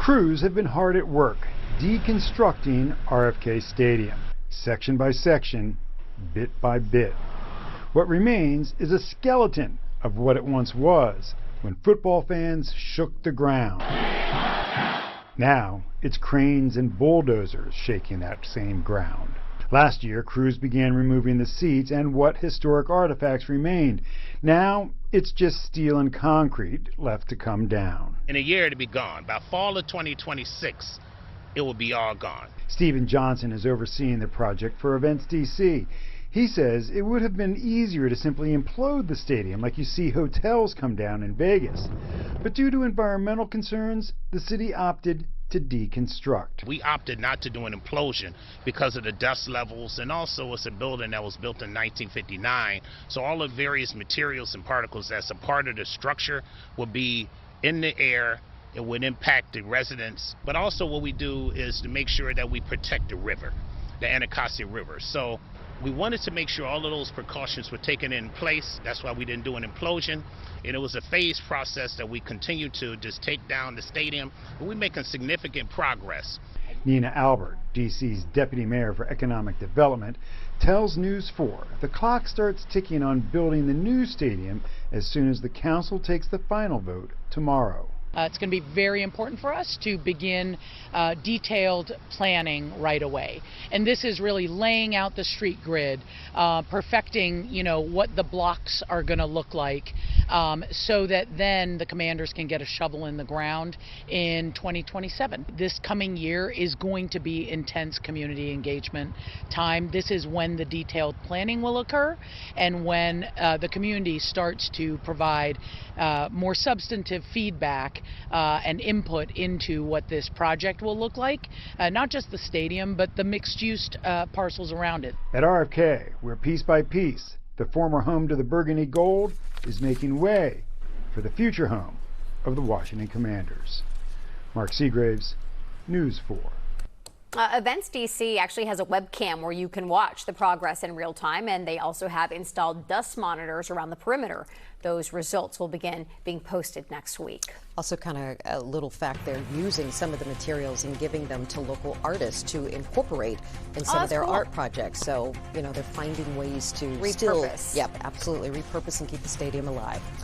Crews have been hard at work deconstructing RFK Stadium, section by section, bit by bit. What remains is a skeleton of what it once was when football fans shook the ground. Now it's cranes and bulldozers shaking that same ground. Last year, crews began removing the seats and what historic artifacts remained. Now it's just steel and concrete left to come down. In a year it'll be gone. By fall of 2026, it will be all gone. Stephen Johnson is overseeing the project for Events DC. He says it would have been easier to simply implode the stadium like you see hotels come down in Vegas. But due to environmental concerns, the city opted to deconstruct. We opted not to do an implosion because of the dust levels, and also it's a building that was built in 1959, so all the various materials and particles that's a part of the structure will be in the air. It would impact the residents, but also what we do is to make sure that we protect the river, the Anacostia River. So we wanted to make sure all of those precautions were taken in place. That's why we didn't do an implosion. And it was a phased process that we continued to just take down the stadium, but we're making significant progress. Nina Albert, DC's Deputy Mayor for Economic Development, tells News 4 the clock starts ticking on building the new stadium as soon as the council takes the final vote tomorrow. It's going to be very important for us to begin detailed planning right away. And this is really laying out the street grid, perfecting, what the blocks are going to look like, so that then the commanders can get a shovel in the ground in 2027. This coming year is going to be intense community engagement time. This is when the detailed planning will occur and when the community starts to provide more substantive feedback and input into what this project will look like, not just the stadium, but the mixed-use parcels around it. At RFK, where piece by piece, the former home to the Burgundy Gold is making way for the future home of the Washington Commanders. Mark Segraves, News 4. Events DC actually has a webcam where you can watch the progress in real time, and they also have installed dust monitors around the perimeter. Those results will begin being posted next week. Also, kind of a little fact, they're using some of the materials and giving them to local artists to incorporate in some of their art projects. So, they're finding ways to repurpose. Absolutely repurpose and keep the stadium alive.